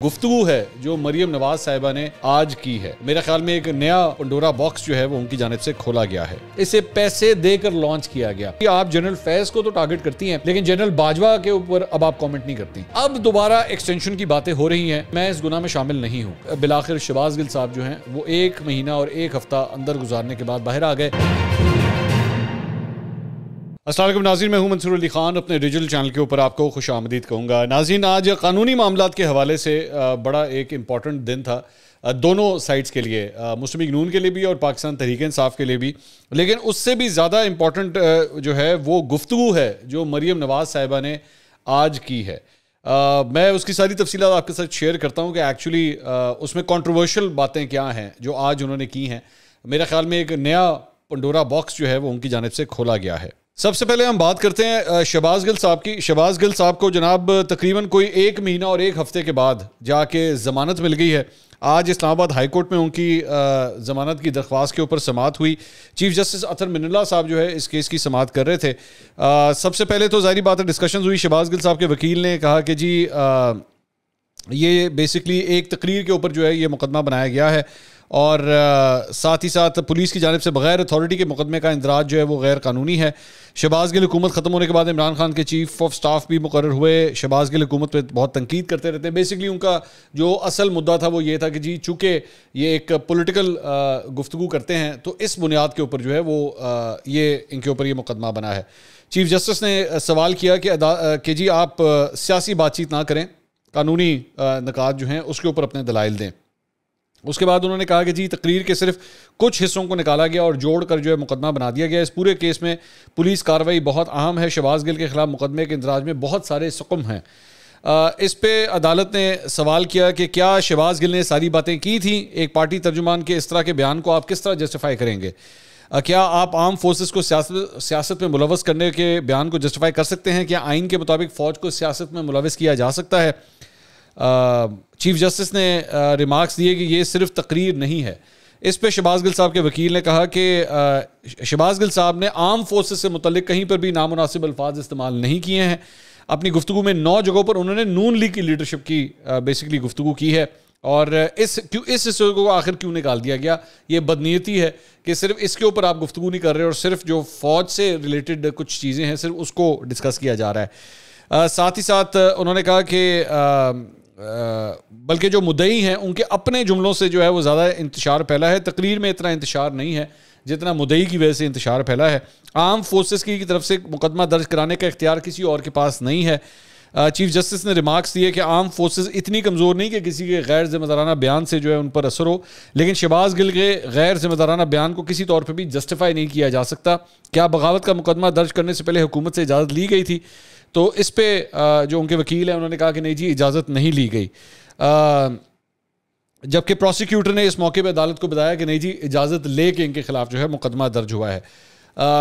گفتگو ہے جو مریم نواز صاحبہ نے آج کی ہے، میرے خیال میں ایک نیا پنڈورا باکس جو ہے وہ ان کی جانب سے کھولا گیا ہے۔ اسے پیسے دے کر لانچ کیا گیا۔ آپ جنرل فیض کو تو ٹارگٹ کرتی ہیں لیکن جنرل باجوہ کے اوپر اب آپ کامنٹ نہیں کرتی۔ اب دوبارہ ایکسٹینشن کی باتیں ہو رہی ہیں، میں اس گناہ میں شامل نہیں ہوں۔ بالآخر شہباز گل صاحب جو ہیں وہ 1 مہینہ اور 1 ہفتہ اندر گزارنے کے بعد باہر آ گئے۔ السلام علیکم ناظرین، میں ہوں منصور علی خان، اپنے ڈیجیٹل چینل کے اوپر آپ کو خوش آمدید کہوں گا۔ ناظرین، آج قانونی معاملات کے حوالے سے بڑا ایک امپورٹنٹ دن تھا دونوں سائٹس کے لیے، مسلم لیگ نون کے لیے بھی اور پاکستان تحریک انصاف کے لیے بھی، لیکن اس سے بھی زیادہ امپورٹنٹ جو ہے وہ گفتگو ہے جو مریم نواز صاحبہ نے آج کی ہے۔ میں اس کی ساری تفصیلات آپ کے ساتھ شیئر کرتا ہوں کہ ایکچولی اس میں کنٹروورشل باتیں کیا ہیں جو آج انہوں نے کی ہیں۔ میرے خیال میں ایک نیا پنڈورا باکس جو ہے وہ ان کی جانب سے کھولا گیا ہے۔ سب سے پہلے ہم بات کرتے ہیں شہباز گل صاحب کی۔ شہباز گل صاحب کو جناب تقریباً کوئی 1 مہینہ اور 1 ہفتے کے بعد جا کے ضمانت مل گئی ہے۔ آج اسلام آباد ہائی کورٹ میں ان کی ضمانت کی درخواست کے اوپر سماعت ہوئی۔ چیف جسٹس اطہر من اللہ صاحب جو ہے اس کیس کی سماعت کر رہے تھے۔ سب سے پہلے تو ظاہری بات ہے ڈسکشنز ہوئی۔ شہباز گل صاحب کے وکیل نے کہا کہ جی یہ بیسکلی ایک تقریر کے اوپر جو ہے یہ مقدمہ بنایا گیا ہے اور ساتھ ہی ساتھ پولیس کی جانب سے بغیر اتھارٹی کے مقدمے کا اندراج جو ہے وہ غیر قانونی ہے۔ شہباز گل حکومت ختم ہونے کے بعد عمران خان کے چیف آف سٹاف بھی مقرر ہوئے۔ شہباز گل حکومت پہ بہت تنقید کرتے رہتے ہیں۔ بیسکلی ان کا جو اصل مدعا تھا وہ یہ تھا کہ جی چونکہ یہ ایک پولیٹیکل گفتگو کرتے ہیں تو اس بنیاد کے اوپر جو ہے وہ یہ ان کے اوپر یہ مقدمہ بنا ہے۔ چیف جسٹس نے سوال کیا کہ جی آپ سیاسی بات چیت نہ کریں، قانونی نکات جو ہیں اس کے اوپر اپنے دلائل دیں۔ اس کے بعد انہوں نے کہا کہ جی تقریر کے صرف کچھ حصوں کو نکالا گیا اور جوڑ کر جو ہے مقدمہ بنا دیا گیا۔ اس پورے کیس میں پولیس کارروائی بہت اہم ہے۔ شہباز گل کے خلاف مقدمے کے اندراج میں بہت سارے سقم ہیں۔ اس پہ عدالت نے سوال کیا کہ کیا شہباز گل نے ساری باتیں کی تھیں؟ ایک پارٹی ترجمان کے اس طرح کے بیان کو آپ کس طرح جسٹیفائی کریں گے؟ کیا آپ آرم فورسز کو سیاست میں ملوث کرنے کے بیان کو جسٹیفائی کر سکتے ہیں؟ کیا آئین کے مطابق فوج کو سیاست میں ملوث کیا جا سکتا ہے؟ چیف جسٹس نے ریمارکس دیے کہ یہ صرف تقریر نہیں ہے۔ اس پہ شہباز گل صاحب کے وکیل نے کہا کہ شہباز گل صاحب نے آرم فورسز سے متعلق کہیں پر بھی نامناسب الفاظ استعمال نہیں کیے ہیں۔ اپنی گفتگو میں 9 جگہوں پر انہوں نے نون لیگ کی لیڈرشپ کی بیسکلی گفتگو کی ہے اور اس حصے کو آخر کیوں نکال دیا گیا؟ یہ بدنیتی ہے کہ صرف اس کے اوپر آپ گفتگو نہیں کر رہے اور صرف جو فوج سے ریلیٹڈ کچھ چیزیں ہیں صرف اس کو ڈسکس کیا جا رہا ہے۔ ساتھ ہی ساتھ انہوں نے کہا کہ بلکہ جو مدعی ہیں ان کے اپنے جملوں سے جو ہے وہ زیادہ انتشار پھیلا ہے، تقریر میں اتنا انتشار نہیں ہے جتنا مدعی کی وجہ سے انتشار پھیلا ہے۔ عام فورسز کی طرف سے مقدمہ درج کرانے کا اختیار کسی اور کے پاس نہیں ہے۔ چیف جسٹس نے ریمارکس دیے کہ عام فورسز اتنی کمزور نہیں کہ کسی کے غیر ذمہ دارانہ بیان سے جو ہے ان پر اثر ہو، لیکن شہباز گل کے غیر ذمہ دارانہ بیان کو کسی طور پہ بھی جسٹیفائی نہیں کیا جا سکتا۔ کیا بغاوت کا مقدمہ درج کرنے سے پہلے حکومت سے اجازت لی گئی تھی؟ تو اس پہ جو ان کے وکیل ہیں انہوں نے کہا کہ نہیں جی اجازت نہیں لی گئی، جبکہ پروسیکیوٹر نے اس موقع پہ عدالت کو بتایا کہ نہیں جی اجازت لے کے ان کے خلاف جو ہے مقدمہ درج ہوا ہے۔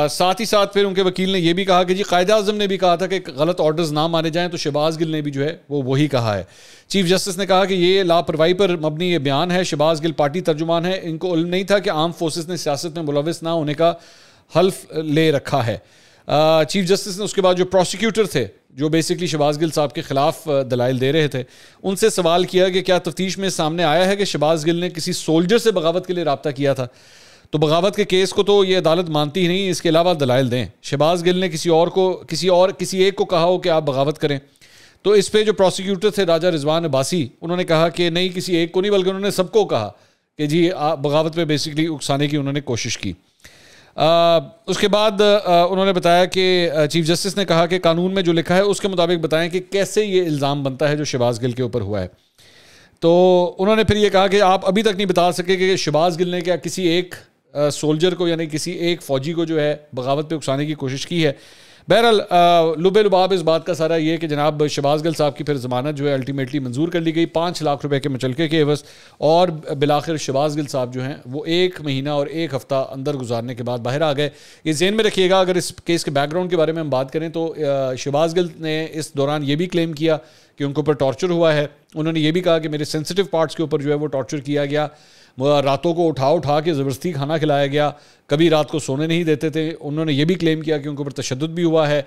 ساتھ ہی ساتھ پھر ان کے وکیل نے یہ بھی کہا کہ جی قائد اعظم نے بھی کہا تھا کہ غلط آرڈرز نہ مانے جائیں، تو شہباز گل نے بھی جو ہے وہ وہی کہا ہے۔ چیف جسٹس نے کہا کہ یہ لاپرواہی پر مبنی یہ بیان ہے۔ شہباز گل پارٹی ترجمان ہے، ان کو علم نہیں تھا کہ عام فورسز نے سیاست میں ملوث نہ ہونے کا حلف لے رکھا ہے۔ چیف جسٹس نے اس کے بعد جو پروسیکیوٹر تھے جو بیسکلی شہباز گل صاحب کے خلاف دلائل دے رہے تھے ان سے سوال کیا کہ کیا تفتیش میں سامنے آیا ہے کہ شہباز گل نے کسی سولجر سے بغاوت کے لیے رابطہ کیا تھا؟ تو بغاوت کے کیس کو تو یہ عدالت مانتی ہی نہیں، اس کے علاوہ دلائل دیں۔ شہباز گل نے کسی ایک کو کہا ہو کہ آپ بغاوت کریں؟ تو اس پہ جو پروسیکیوٹر تھے راجہ رضوان عباسی انہوں نے کہا کہ نہیں کسی ایک کو نہیں بلکہ انہوں نے سب کو کہا کہ جی بغاوت پہ بیسکلی اکسانے کی انہوں نے کوشش کی۔ اس کے بعد انہوں نے بتایا کہ چیف جسٹس نے کہا کہ قانون میں جو لکھا ہے اس کے مطابق بتائیں کہ کیسے یہ الزام بنتا ہے جو شہباز گل کے اوپر ہوا ہے۔ تو انہوں نے پھر یہ کہا کہ آپ ابھی تک نہیں بتا سکے کہ شہباز گل نے کیا کسی ایک سولجر کو یعنی کسی ایک فوجی کو جو ہے بغاوت پہ اکسانے کی کوشش کی ہے۔ بہرحال لب لباب اس بات کا سارا یہ کہ جناب شہباز گل صاحب کی پھر ضمانت جو ہے الٹیمیٹلی منظور کر لی گئی 5 لاکھ روپے کے مچلکے کے عوض، اور بالآخر شہباز گل صاحب جو ہیں وہ 1 مہینہ اور 1 ہفتہ اندر گزارنے کے بعد باہر آ گئے۔ یہ ذہن میں رکھیے گا، اگر اس کیس کے بیک گراؤنڈ کے بارے میں ہم بات کریں تو شہباز گل نے اس دوران یہ بھی کلیم کیا کہ ان کے اوپر ٹارچر ہوا ہے. انہوں نے یہ بھی کہا کہ میرے سینسٹیو پارٹس کے اوپر جو ہے وہ ٹارچر کیا گیا, راتوں کو اٹھا کے زبردستی کھانا کھلایا گیا, کبھی رات کو سونے نہیں دیتے تھے. انہوں نے یہ بھی کلیم کیا کہ ان کے اوپر تشدد بھی ہوا ہے,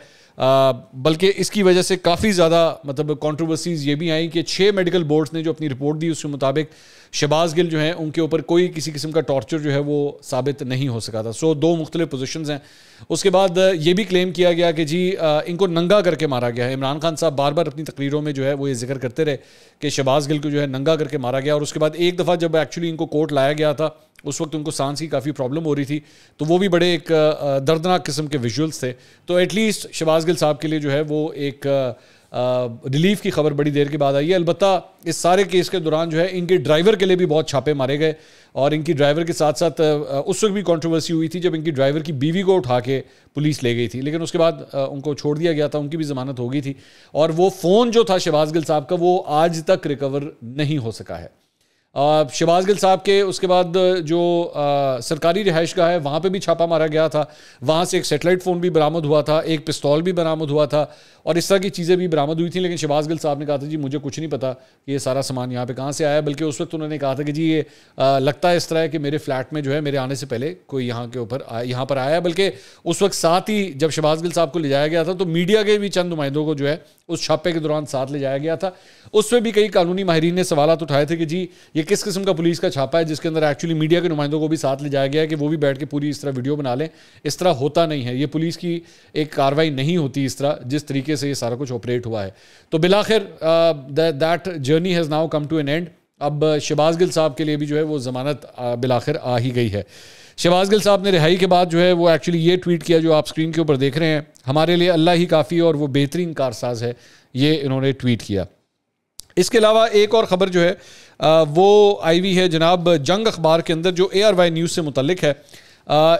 بلکہ اس کی وجہ سے کافی زیادہ مطلب کنٹروورسیز یہ بھی آئیں کہ 6 میڈیکل بورڈز نے جو اپنی رپورٹ دی اس کے مطابق شہباز گل جو ہیں ان کے اوپر کوئی کسی قسم کا ٹارچر جو ہے وہ ثابت نہیں ہو سکا تھا. سو 2 مختلف پوزیشنز ہیں. اس کے بعد یہ بھی کلیم کیا گیا کہ جی ان کو ننگا کر کے مارا گیا ہے. عمران خان صاحب بار بار اپنی تقریروں میں جو ہے وہ یہ ذکر کرتے رہے کہ شہباز گل کو جو ہے ننگا کر کے مارا گیا. اور اس کے بعد ایک دفعہ جب ایکچولی ان کو کورٹ لایا گیا تھا اس وقت ان کو سانس کی کافی پرابلم ہو رہی تھی, تو وہ بھی بڑے ایک دردناک قسم کے ویژولز تھے. تو ایٹ لیسٹ شہباز گل صاحب کے لیے جو ہے وہ ایک ریلیف کی خبر بڑی دیر کے بعد آئی ہے. البتہ اس سارے کیس کے دوران جو ہے ان کے ڈرائیور کے لیے بھی بہت چھاپے مارے گئے, اور ان کی ڈرائیور کے ساتھ ساتھ اس وقت بھی کنٹروورسی ہوئی تھی جب ان کی ڈرائیور کی بیوی کو اٹھا کے پولیس لے گئی تھی, لیکن اس کے بعد ان کو چھوڑ دیا گیا تھا, ان کی بھی ضمانت ہو گئی تھی. اور وہ فون جو تھا شہباز گل صاحب کا وہ آج تک ریکور نہیں ہو سکا ہے. شہباز گل صاحب کے اس کے بعد جو سرکاری رہائش گاہ ہے وہاں پہ بھی چھاپا مارا گیا تھا. وہاں سے ایک سیٹلائٹ فون بھی برآمد ہوا تھا, ایک پستول بھی برآمد ہوا تھا, اور اس طرح کی چیزیں بھی برآمد ہوئی تھیں. لیکن شہباز گل صاحب نے کہا تھا جی مجھے کچھ نہیں پتا کہ یہ سارا سامان یہاں پہ کہاں سے آیا, بلکہ اس وقت انہوں نے کہا تھا کہ جی یہ لگتا ہے اس طرح ہے کہ میرے فلیٹ میں جو ہے میرے آنے سے پہلے کوئی یہاں پر آیا. بلکہ اس وقت ساتھ ہی جب شہباز گل صاحب کو لے جایا گیا تھا تو میڈیا کے بھی چند نمائندوں کو جو ہے اس چھاپے کے دوران ساتھ لے جایا گیا تھا. اس میں بھی کئی قانونی ماہرین نے سوالات اٹھائے تھے کہ جی یہ کس قسم کا پولیس کا چھاپا ہے جس کے اندر ایکچولی میڈیا کے نمائندوں کو بھی ساتھ لے جایا گیا ہے کہ وہ بھی بیٹھ کے پوری اس طرح ویڈیو بنا لیں. اس طرح ہوتا نہیں ہے, یہ پولیس کی ایک کاروائی نہیں ہوتی اس طرح جس طریقے سے یہ سارا کچھ آپریٹ ہوا ہے. تو بالآخر that journey has now come to an end. اب شہباز گل صاحب کے لیے بھی جو ہے وہ ضمانت بالآخر آ ہی گئی ہے. شہباز گل صاحب نے رہائی کے بعد جو ہے وہ ایکچولی یہ ٹویٹ کیا جو آپ اسکرین کے اوپر دیکھ رہے ہیں, ہمارے لیے اللہ ہی کافی اور وہ بہترین کارساز ہے, یہ انہوں نے ٹویٹ کیا. اس کے علاوہ ایک اور خبر جو ہے وہ آئی ہوئی ہے جناب جنگ اخبار کے اندر جو ARY نیوز سے متعلق ہے.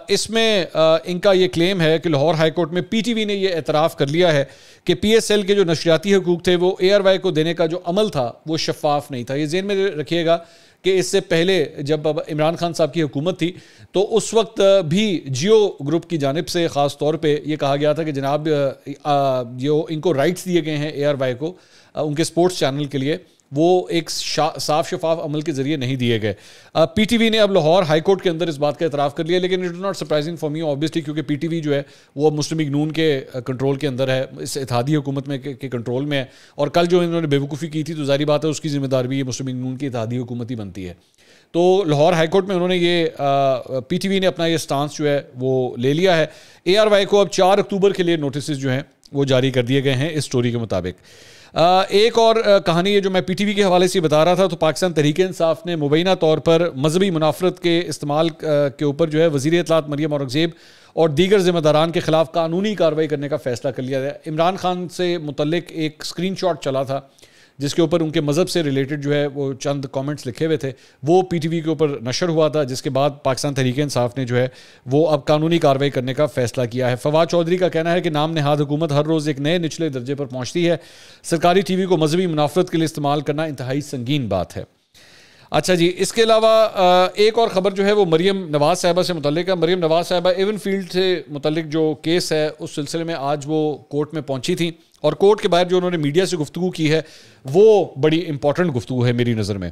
اس میں ان کا یہ کلیم ہے کہ لاہور ہائی کورٹ میں PTV نے یہ اعتراف کر لیا ہے کہ PSL کے جو نشریاتی حقوق تھے وہ ARY کو دینے کا جو عمل تھا وہ شفاف نہیں تھا. یہ ذہن میں رکھیے گا کہ اس سے پہلے جب عمران خان صاحب کی حکومت تھی تو اس وقت بھی جیو گروپ کی جانب سے خاص طور پہ یہ کہا گیا تھا کہ جناب جو ان کو رائٹس دیے گئے ہیں ARY کو ان کے سپورٹس چینل کے لیے وہ ایک صاف شفاف عمل کے ذریعے نہیں دیے گئے. PTV نے اب لاہور ہائی کورٹ کے اندر اس بات کا اعتراف کر لیا, لیکن it is not surprising for me obviously کیونکہ PTV جو ہے وہ مسلم لیگ نون کے کنٹرول کے اندر ہے, اس اتحادی حکومت میں کے کنٹرول میں ہے, اور کل جو انہوں نے بیوقوفی کی تھی تو ظاہری بات ہے اس کی ذمہ دار بھی یہ مسلم لیگ نون کی اتحادی حکومت ہی بنتی ہے. تو لاہور ہائی کورٹ میں انہوں نے یہ PTV نے اپنا یہ سٹانس جو ہے وہ لے لیا ہے. ARY کو اب 4 اکتوبر کے لیے نوٹسز جو ہیں وہ جاری کر دیے گئے ہیں اس سٹوری کے مطابق. ایک اور کہانی ہے جو میں PTV کے حوالے سے بتا رہا تھا, تو پاکستان تحریک انصاف نے مبینہ طور پر مذہبی منافرت کے استعمال کے اوپر جو ہے وزیر اطلاعات مریم اورنگزیب اور دیگر ذمہ داران کے خلاف قانونی کارروائی کرنے کا فیصلہ کر لیا ہے. عمران خان سے متعلق ایک اسکرین شاٹ چلا تھا جس کے اوپر ان کے مذہب سے ریلیٹڈ جو ہے وہ چند کامنٹس لکھے ہوئے تھے, وہ PTV کے اوپر نشر ہوا تھا, جس کے بعد پاکستان تحریک انصاف نے جو ہے وہ اب قانونی کارروائی کرنے کا فیصلہ کیا ہے. فواد چودھری کا کہنا ہے کہ نام نہاد حکومت ہر روز ایک نئے نچلے درجے پر پہنچتی ہے, سرکاری TV کو مذہبی منافرت کے لیے استعمال کرنا انتہائی سنگین بات ہے. اچھا جی, اس کے علاوہ ایک اور خبر جو ہے وہ مریم نواز صاحبہ سے متعلق ہے. مریم نواز صاحبہ ایون فیلڈ سے متعلق جو کیس ہے اس سلسلے میں آج وہ کورٹ میں پہنچی تھیں, اور کورٹ کے باہر جو انہوں نے میڈیا سے گفتگو کی ہے وہ بڑی امپورٹنٹ گفتگو ہے میری نظر میں.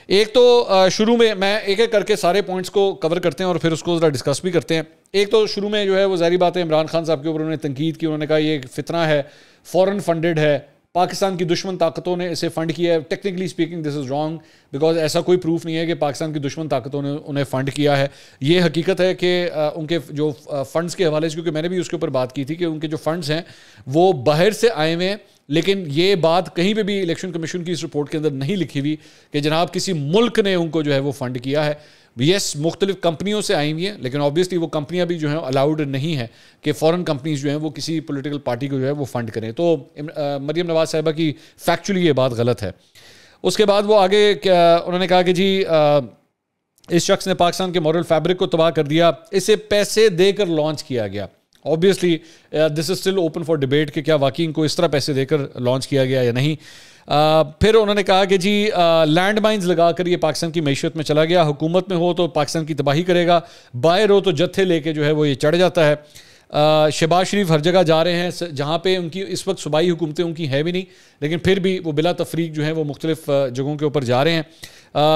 ایک تو شروع میں ایک ایک کر کے سارے پوائنٹس کو کور کرتے ہیں اور پھر اس کو ذرا ڈسکس بھی کرتے ہیں. ایک تو شروع میں جو ہے وہ ظاہری بات ہے عمران خان صاحب کے اوپر انہوں نے تنقید کی, انہوں نے کہا یہ فتنہ ہے, فورن فنڈڈ ہے, پاکستان کی دشمن طاقتوں نے اسے فنڈ کیا ہے. Technically speaking this is wrong because ایسا کوئی پروف نہیں ہے کہ پاکستان کی دشمن طاقتوں نے انہیں فنڈ کیا ہے. یہ حقیقت ہے کہ ان کے جو فنڈز کے حوالے سے, کیونکہ میں نے بھی اس کے اوپر بات کی تھی کہ ان کے جو فنڈز ہیں وہ باہر سے آئے ہوئے ہیں, لیکن یہ بات کہیں پہ بھی الیکشن کمیشن کی اس رپورٹ کے اندر نہیں لکھی ہوئی کہ جناب کسی ملک نے ان کو جو ہے وہ فنڈ کیا ہے. یس مختلف کمپنیوں سے آئی ہوئی ہیں, لیکن آبویسلی وہ کمپنیاں بھی جو ہیں الاؤڈ نہیں ہیں کہ فورن کمپنیز جو ہیں وہ کسی پولیٹیکل پارٹی کو جو ہے وہ فنڈ کریں. تو مریم نواز صاحبہ کی فیکچولی یہ بات غلط ہے. اس کے بعد وہ آگے انہوں نے کہا کہ جی اس شخص نے پاکستان کے مورل فیبرک کو تباہ کر دیا, اسے پیسے دے کر لانچ کیا گیا. obviously this is still open for debate کہ کیا واقعی ان کو اس طرح پیسے دے کر لانچ کیا گیا یا نہیں. پھر انہوں نے کہا کہ جی لینڈ مائنز لگا کر یہ پاکستان کی معیشت میں چلا گیا, حکومت میں ہو تو پاکستان کی تباہی کرے گا, باہر ہو تو جتھے لے کے جو ہے وہ یہ چڑھ جاتا ہے. شہباز شریف ہر جگہ جا رہے ہیں جہاں پہ ان کی اس وقت صوبائی حکومتیں ان کی ہیں بھی نہیں، لیکن پھر بھی وہ بلا تفریق جو ہیں وہ مختلف جگہوں کے اوپر جا رہے ہیں.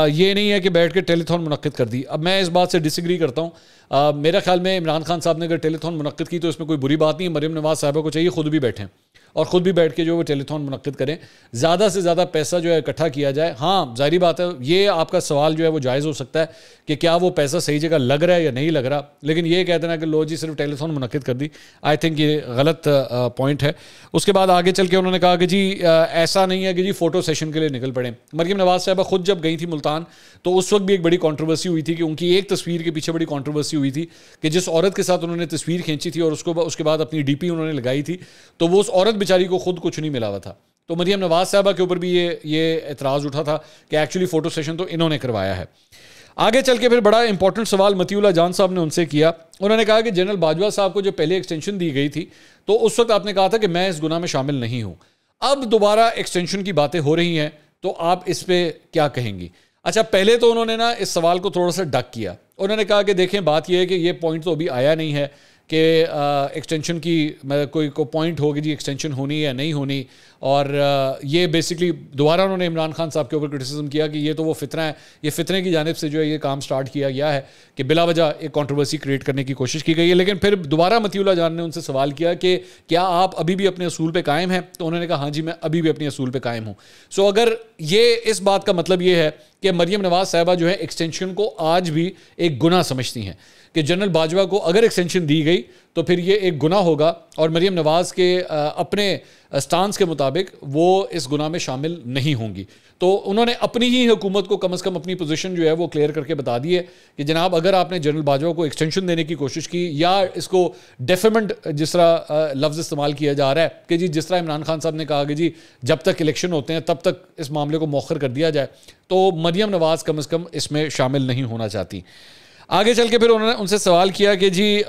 یہ نہیں ہے کہ بیٹھ کے ٹیلی تھون منعقد کر دی. اب میں اس بات سے ڈس ایگری کرتا ہوں. میرا خیال میں عمران خان صاحب نے اگر ٹیلی تھون منعقد کی تو اس میں کوئی بری بات نہیں ہے. مریم نواز صاحبہ کو چاہیے خود بھی بیٹھیں اور خود بھی بیٹھ کے جو وہ ٹیلی تھون منعقد کریں، زیادہ سے زیادہ پیسہ جو ہے اکٹھا کیا جائے. ہاں ظاہری بات ہے، یہ آپ کا سوال جو ہے وہ جائز ہو سکتا ہے کہ کیا وہ پیسہ صحیح جگہ لگ رہا ہے یا نہیں لگ رہا، لیکن یہ کہہ دینا کہ لو جی صرف ٹیلی تھون منعقد کر دی، آئی تھنک یہ غلط پوائنٹ ہے. اس کے بعد آگے چل کے انہوں نے کہا کہ جی ایسا نہیں ہے کہ جی فوٹو سیشن کے لیے نکل پڑیں. مریم نواز صاحبہ خود جب گئی تھی ملتان تو اس وقت بھی ایک بڑی کنٹروورسی ہوئی تھی کہ ان کی ایک تصویر کے پیچھے بڑی کنٹروورسی ہوئی تھی کہ جس عورت کے ساتھ انہوں نے تصویر کھینچی تھی اور اس کے بعد اپنی ڈی پی انہوں نے لگائی تھی تو وہ اس عورت بیچاری کو خود کچھ نہیں ملا ہوا تھا. تو مریم نواز صاحبہ کے اوپر بھی یہ اعتراض اٹھا تھا کہ ایکچولی فوٹو سیشن تو انہوں نے کروایا ہے. آگے چل کے پھر بڑا امپورٹنٹ سوال مطیع اللہ جان صاحب نے ان سے کیا. انہوں نے کہا کہ جنرل باجوہ صاحب کو جو پہلے ایکسٹینشن دی گئی تھی تو اس وقت آپ نے کہا تھا کہ میں اس گناہ میں شامل نہیں ہوں. اب دوبارہ ایکسٹینشن کی باتیں ہو رہی ہیں تو آپ اس پہ کیا کہیں گی؟ اچھا، پہلے تو انہوں نے نا اس سوال کو تھوڑا سا ڈک کیا. انہوں نے کہا کہ دیکھیں بات یہ ہے کہ یہ پوائنٹ تو ابھی آیا نہیں ہے کہ ایکسٹینشن کی کوئی پوائنٹ ہوگی جی ایکسٹینشن ہونی یا نہیں ہونی. اور یہ بیسکلی دوبارہ انہوں نے عمران خان صاحب کے اوپر کرٹیسزم کیا کہ یہ تو وہ فتنہ ہے، یہ فتنے کی جانب سے جو ہے یہ کام سٹارٹ کیا گیا ہے کہ بلا وجہ ایک کنٹروورسی کریٹ کرنے کی کوشش کی گئی ہے. لیکن پھر دوبارہ مطیع اللہ جان نے ان سے سوال کیا کہ کیا آپ ابھی بھی اپنے اصول پہ قائم ہیں؟ تو انہوں نے کہا ہاں جی میں ابھی بھی اپنے اصول پہ قائم ہوں. سو اگر یہ اس بات کا مطلب یہ ہے کہ مریم نواز صاحبہ جو ہے ایکسٹینشن کو آج بھی ایک گناہ سمجھتی ہیں کہ جنرل باجوہ کو اگر ایکسٹینشن دی گئی تو پھر یہ ایک گناہ ہوگا اور مریم نواز کے اپنے سٹانس کے مطابق وہ اس گناہ میں شامل نہیں ہوں گی. تو انہوں نے اپنی ہی حکومت کو کم از کم اپنی پوزیشن جو ہے وہ کلیئر کر کے بتا دی ہے کہ جناب اگر آپ نے جنرل باجوہ کو ایکسٹینشن دینے کی کوشش کی یا اس کو ڈیفیمنٹ جس طرح لفظ استعمال کیا جا رہا ہے کہ جی جس طرح عمران خان صاحب نے کہا کہ جی جب تک الیکشن ہوتے ہیں تب تک اس معاملے کو مؤخر کر دیا جائے، تو مریم نواز کم از کم اس میں شامل نہیں ہونا چاہتی. آگے چل کے پھر انہوں نے ان سے سوال کیا کہ جی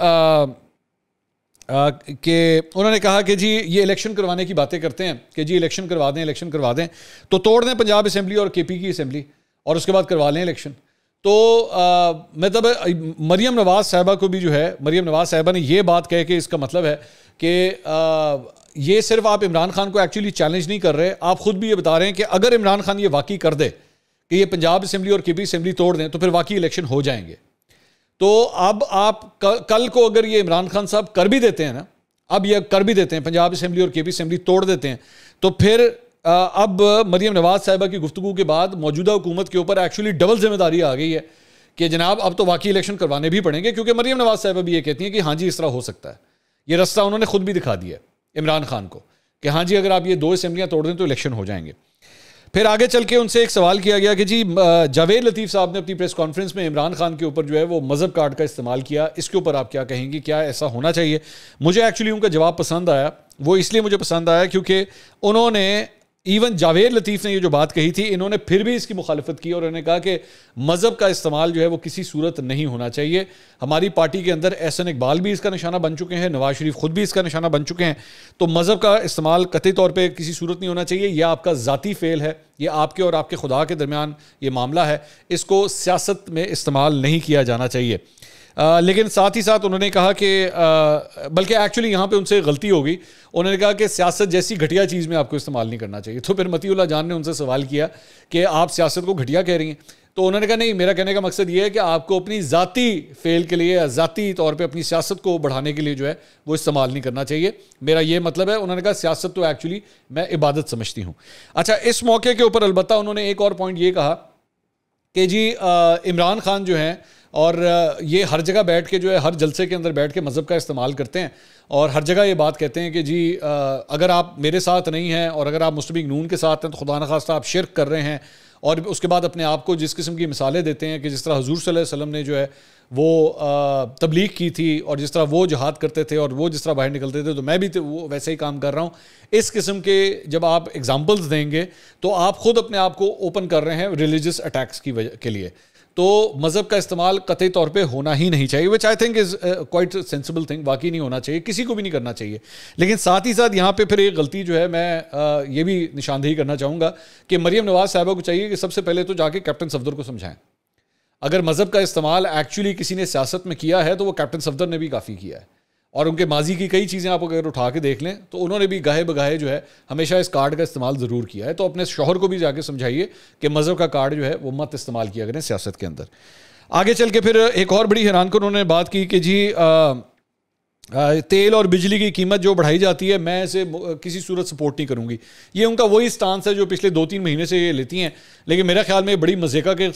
کہ انہوں نے کہا کہ جی یہ الیکشن کروانے کی باتیں کرتے ہیں کہ جی الیکشن کروا دیں تو توڑ دیں پنجاب اسمبلی اور کے پی کی اسمبلی اور اس کے بعد کروا لیں الیکشن. تو مطلب مریم نواز صاحبہ کو بھی جو ہے مریم نواز صاحبہ نے یہ بات کہے کہ اس کا مطلب ہے کہ یہ صرف آپ عمران خان کو ایکچولی چیلنج نہیں کر رہے، آپ خود بھی یہ بتا رہے ہیں کہ اگر عمران خان یہ واقعی کر دے کہ یہ پنجاب اسمبلی اور کے پی اسمبلی توڑ دیں تو پھر واقعی الیکشن ہو جائیں گے. تو اب آپ کل کو اگر یہ عمران خان صاحب کر بھی دیتے ہیں نا، اب یہ کر بھی دیتے ہیں پنجاب اسمبلی اور کے پی اسمبلی توڑ دیتے ہیں، تو پھر اب مریم نواز صاحبہ کی گفتگو کے بعد موجودہ حکومت کے اوپر ایکچولی ڈبل ذمہ داری آ گئی ہے کہ جناب اب تو واقعی الیکشن کروانے بھی پڑیں گے، کیونکہ مریم نواز صاحبہ بھی یہ کہتی ہیں کہ ہاں جی اس طرح ہو سکتا ہے. یہ رستہ انہوں نے خود بھی دکھا دیا ہے عمران خان کو کہ ہاں جی اگر آپ یہ 2 اسمبلیاں توڑ دیں تو الیکشن ہو جائیں گے. پھر آگے چل کے ان سے ایک سوال کیا گیا کہ جی جاوید لطیف صاحب نے اپنی پریس کانفرنس میں عمران خان کے اوپر جو ہے وہ مذہب کارڈ کا استعمال کیا، اس کے اوپر آپ کیا کہیں گی، کیا ایسا ہونا چاہیے؟ مجھے ایکچولی ان کا جواب پسند آیا. وہ اس لیے مجھے پسند آیا کیونکہ انہوں نے ایون جاوید لطیف نے یہ جو بات کہی تھی انہوں نے پھر بھی اس کی مخالفت کی اور انہوں نے کہا کہ مذہب کا استعمال جو ہے وہ کسی صورت نہیں ہونا چاہیے. ہماری پارٹی کے اندر احسن اقبال بھی اس کا نشانہ بن چکے ہیں، نواز شریف خود بھی اس کا نشانہ بن چکے ہیں. تو مذہب کا استعمال قطعی طور پہ کسی صورت نہیں ہونا چاہیے. یہ آپ کا ذاتی فعل ہے، یہ آپ کے اور آپ کے خدا کے درمیان یہ معاملہ ہے، اس کو سیاست میں استعمال نہیں کیا جانا چاہیے. لیکن ساتھ ہی ساتھ انہوں نے کہا کہ بلکہ ایکچولی یہاں پہ ان سے غلطی ہو گئی، انہوں نے کہا کہ سیاست جیسی گھٹیا چیز میں آپ کو استعمال نہیں کرنا چاہیے. تو پھر مطیع اللہ جان نے ان سے سوال کیا کہ آپ سیاست کو گھٹیا کہہ رہی ہیں، تو انہوں نے کہا نہیں، میرا کہنے کا مقصد یہ ہے کہ آپ کو اپنی ذاتی فعل کے لیے یا ذاتی طور پہ اپنی سیاست کو بڑھانے کے لیے جو ہے وہ استعمال نہیں کرنا چاہیے، میرا یہ مطلب ہے. انہوں نے کہا سیاست تو ایکچولی میں عبادت سمجھتی ہوں. اچھا، اس موقع کے اوپر البتہ انہوں نے ایک اور پوائنٹ یہ کہا کہ جی عمران خان جو ہیں اور یہ ہر جگہ بیٹھ کے جو ہے ہر جلسے کے اندر بیٹھ کے مذہب کا استعمال کرتے ہیں اور ہر جگہ یہ بات کہتے ہیں کہ جی اگر آپ میرے ساتھ نہیں ہیں اور اگر آپ مسلم لیگ نون کے ساتھ ہیں تو خدا نخواستہ آپ شرک کر رہے ہیں. اور اس کے بعد اپنے آپ کو جس قسم کی مثالیں دیتے ہیں کہ جس طرح حضور صلی اللہ علیہ وسلم نے جو ہے وہ تبلیغ کی تھی اور جس طرح وہ جہاد کرتے تھے اور وہ جس طرح باہر نکلتے تھے تو میں بھی وہ ویسے ہی کام کر رہا ہوں. اس قسم کے جب آپ ایگزامپلز دیں گے تو آپ خود اپنے آپ کو اوپن کر رہے ہیں ریلیجس اٹیکس کی وجہ کے لیے. تو مذہب کا استعمال قطعی طور پہ ہونا ہی نہیں چاہیے، which I think is quite sensible thing. واقعی نہیں ہونا چاہیے، کسی کو بھی نہیں کرنا چاہیے. لیکن ساتھ ہی ساتھ یہاں پہ پھر ایک غلطی جو ہے میں یہ بھی نشاندہی کرنا چاہوں گا کہ مریم نواز صاحبہ کو چاہیے کہ سب سے پہلے تو جا کے کیپٹن صفدر کو سمجھائیں. اگر مذہب کا استعمال ایکچولی کسی نے سیاست میں کیا ہے تو وہ کیپٹن صفدر نے بھی کافی کیا ہے اور ان کے ماضی کی کئی چیزیں آپ اگر اٹھا کے دیکھ لیں تو انہوں نے بھی گاہے بگاہے جو ہے ہمیشہ اس کارڈ کا استعمال ضرور کیا ہے. تو اپنے شوہر کو بھی جا کے سمجھائیے کہ مذہب کا کارڈ جو ہے وہ مت استعمال کیا کریں سیاست کے اندر. آگے چل کے پھر ایک اور بڑی حیران کن انہوں نے بات کی کہ جی تیل اور بجلی کی قیمت جو بڑھائی جاتی ہے میں اسے کسی صورت سپورٹ نہیں کروں گی. یہ ان کا وہی سٹانس ہے جو پچھلے 2-3 مہینے سے یہ لیتی ہیں. لیکن میرے خیال میں بڑی مزیکا کے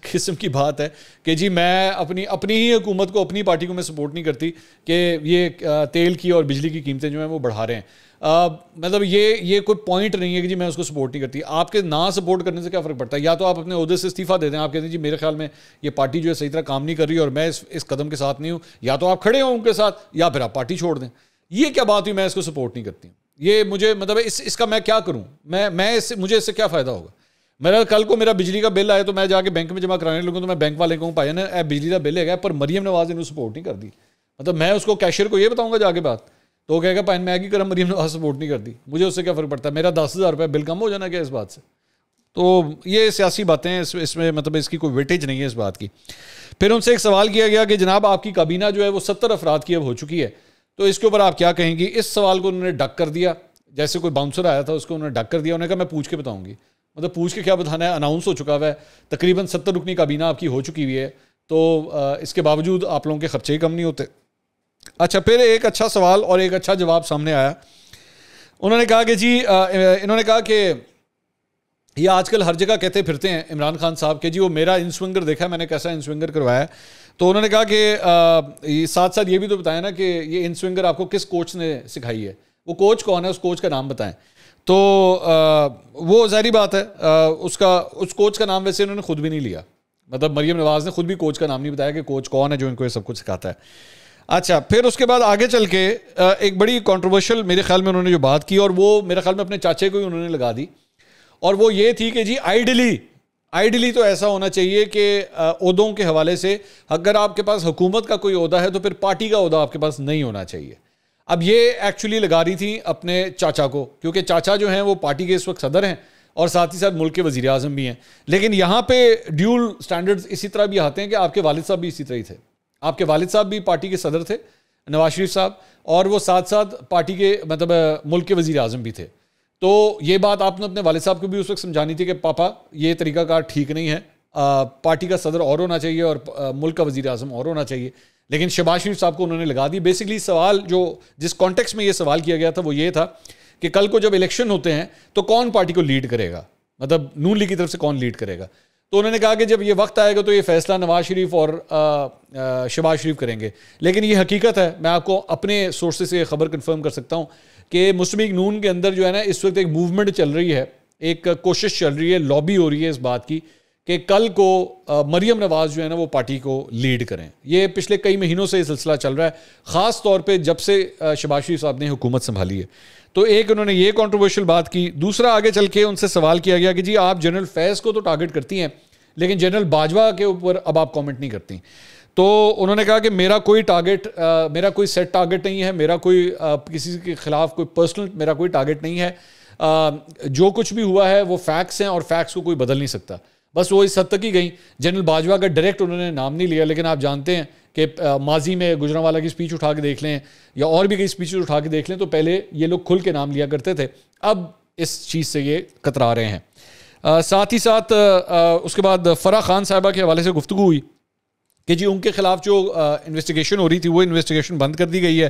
قسم کی بات ہے کہ جی میں اپنی ہی حکومت کو, اپنی پارٹی کو میں سپورٹ نہیں کرتی کہ یہ تیل کی اور بجلی کی قیمتیں جو ہیں وہ بڑھا رہے ہیں. مطلب یہ کوئی پوائنٹ نہیں ہے کہ جی میں اس کو سپورٹ نہیں کرتی. آپ کے نہ سپورٹ کرنے سے کیا فرق پڑتا ہے؟ یا تو آپ اپنے عہدے سے استعفیٰ دے دیں, آپ کہتے ہیں جی میرے خیال میں یہ پارٹی جو ہے صحیح طرح کام نہیں کر رہی اور میں اس قدم کے ساتھ نہیں ہوں, یا تو آپ کھڑے ہوں ان کے ساتھ یا پھر آپ پارٹی چھوڑ دیں. یہ کیا بات ہوئی میں اس کو سپورٹ نہیں کرتی ہوں؟ یہ مجھے مطلب اس کا میں کیا کروں؟ مجھے اس سے کیا فائدہ ہوگا؟ میرا کل کو میرا بجلی کا بل آئے تو میں جا کے بینک میں جمع کرانے لگوں تو میں بینک والے کہوں پایا نا بجلی کا بل ہے گا پر مریم نواز نے سپورٹ نہیں کر دی. مطلب میں اس کو کیشیئر کو یہ بتاؤں گا جا کے بات تو وہ کہے گا پائن میں کی کرم مریم نواز سپورٹ نہیں کرتی, مجھے اس سے کیا فرق پڑتا ہے؟ میرا 10,000 روپے بل کم ہو جانا کیا اس بات سے؟ تو یہ سیاسی باتیں ہیں, اس میں مطلب اس کی کوئی ویٹیج نہیں ہے اس بات کی. پھر ان سے ایک سوال کیا گیا کہ جناب آپ کی کابینہ جو ہے وہ 70 افراد کی اب ہو چکی ہے, تو اس کے اوپر آپ کیا کہیں گی؟ اس سوال کو انہوں نے ڈک کر دیا, جیسے کوئی باؤنسر آیا تھا اس کو انہوں نے ڈک کر دیا. انہوں نے کہا میں پوچھ کے بتاؤں گی. مطلب پوچھ کے کیا بتانا ہے؟ اناؤنس ہو چکا ہوا ہے, تقریباً 70 رکنی کابینہ آپ کی ہو چکی ہوئی ہے, تو اس کے باوجود آپ لوگوں کے خرچے ہی کم نہیں ہوتے. اچھا, پھر ایک اچھا سوال اور ایک اچھا جواب سامنے آیا. انہوں نے کہا کہ جی انہوں نے کہا کہ یہ آج کل ہر جگہ کہتے پھرتے ہیں عمران خان صاحب کہ جی وہ میرا انسوئنگر دیکھا ہے میں نے کیسا انسوئنگر کروایا ہے. تو انہوں نے کہا کہ ساتھ ساتھ یہ بھی تو بتائیں نا کہ یہ انسوئنگر آپ کو کس کوچ نے سکھائی ہے, وہ کوچ کون ہے, اس کوچ کا نام بتائیں. تو وہ ظاہری بات ہے اس کوچ کا نام ویسے انہوں نے خود بھی نہیں لیا. مطلب مریم نواز نے خود بھی کوچ کا نام نہیں بتایا کہ کوچ کون ہے جو ان کو یہ سب کچھ سکھاتا ہے. اچھا, پھر اس کے بعد آگے چل کے ایک بڑی کنٹروورشل میرے خیال میں انہوں نے جو بات کی, اور وہ میرے خیال میں اپنے چاچے کو ہی انہوں نے لگا دی, اور وہ یہ تھی کہ جی آئیڈیلی تو ایسا ہونا چاہیے کہ عہدوں کے حوالے سے اگر آپ کے پاس حکومت کا کوئی عہدہ ہے تو پھر پارٹی کا عہدہ آپ کے پاس نہیں ہونا چاہیے. اب یہ ایکچولی لگا رہی تھی اپنے چاچا کو, کیونکہ چاچا جو ہیں وہ پارٹی کے اس وقت صدر ہیں اور ساتھ ہی ساتھ ملک کے وزیر اعظم بھی ہیں. لیکن یہاں پہ ڈیول سٹینڈرڈز اسی طرح بھی آتے ہیں کہ آپ کے والد صاحب بھی اسی طرح ہی تھے. آپ کے والد صاحب بھی پارٹی کے صدر تھے, نواز شریف صاحب, اور وہ ساتھ ساتھ پارٹی کے مطلب ملک کے وزیر اعظم بھی تھے. تو یہ بات آپ نے اپنے والد صاحب کو بھی اس وقت سمجھانی تھی کہ پاپا یہ طریقہ کار ٹھیک نہیں ہے, پارٹی کا صدر اور ہونا چاہیے اور ملک کا وزیر اعظم اور ہونا چاہیے. لیکن شہباز شریف صاحب کو انہوں نے لگا دی. بیسکلی سوال جس کانٹیکس میں یہ سوال کیا گیا تھا وہ یہ تھا کہ کل کو جب الیکشن ہوتے ہیں تو کون پارٹی کو لیڈ کرے گا, مطلب نون لیگ کی طرف سے کون لیڈ کرے گا. تو انہوں نے کہا کہ جب یہ وقت آئے گا تو یہ فیصلہ نواز شریف اور شہباز شریف کریں گے. لیکن یہ حقیقت ہے, میں آپ کو اپنے سورسز سے خبر کنفرم کر سکتا ہوں کہ مسلم لیگ نون کے اندر جو ہے نا اس وقت ایک موومنٹ چل رہی ہے, ایک کوشش چل رہی ہے, لابی ہو رہی ہے اس بات کی کہ کل کو مریم نواز جو ہے نا وہ پارٹی کو لیڈ کریں. یہ پچھلے کئی مہینوں سے یہ سلسلہ چل رہا ہے, خاص طور پہ جب سے شہباز شریف صاحب نے حکومت سنبھالی ہے. تو ایک انہوں نے یہ کنٹروورشل بات کی. دوسرا آگے چل کے ان سے سوال کیا گیا کہ جی آپ جنرل فیض کو تو ٹارگٹ کرتی ہیں لیکن جنرل باجوہ کے اوپر اب آپ کامنٹ نہیں کرتی. تو انہوں نے کہا کہ میرا کوئی سیٹ ٹارگٹ نہیں ہے, میرا کوئی کسی کے خلاف کوئی پرسنل میرا کوئی ٹارگٹ نہیں ہے. جو کچھ بھی ہوا ہے وہ فیکٹس ہیں اور فیکٹس کو کوئی بدل نہیں سکتا. بس وہ اس حد تک ہی گئیں. جنرل باجوہ کا ڈائریکٹ انہوں نے نام نہیں لیا, لیکن آپ جانتے ہیں کہ ماضی میں گجرانوالہ کی سپیچ اٹھا کے دیکھ لیں یا اور بھی کئی سپیچز اٹھا کے دیکھ لیں تو پہلے یہ لوگ کھل کے نام لیا کرتے تھے, اب اس چیز سے یہ کترا رہے ہیں. ساتھ ہی ساتھ اس کے بعد فرح خان صاحبہ کے حوالے سے گفتگو ہوئی کہ جی ان کے خلاف جو انویسٹیگیشن ہو رہی تھی وہ انویسٹیگیشن بند کر دی گئی ہے,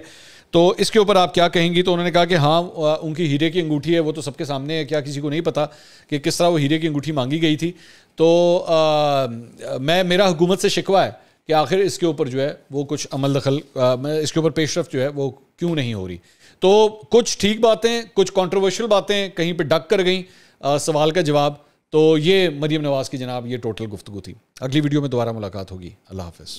تو اس کے اوپر آپ کیا کہیں گی؟ تو انہوں نے کہا کہ ہاں ان کی ہیرے کی انگوٹھی ہے, وہ تو سب کے سامنے ہے, کیا کسی کو نہیں پتا کہ کس طرح وہ ہیرے کی انگوٹھی مانگی گئی تھی. تو میرا حکومت سے شکوہ ہے کہ آخر اس کے اوپر جو ہے وہ کچھ عمل دخل اس کے اوپر پیش رفت جو ہے وہ کیوں نہیں ہو رہی. تو کچھ ٹھیک باتیں, کچھ کنٹروورشل باتیں کہیں پہ ڈک کر گئیں سوال کا جواب. تو یہ مریم نواز کی جناب یہ ٹوٹل گفتگو تھی. اگلی ویڈیو میں دوبارہ ملاقات ہوگی. اللہ حافظ.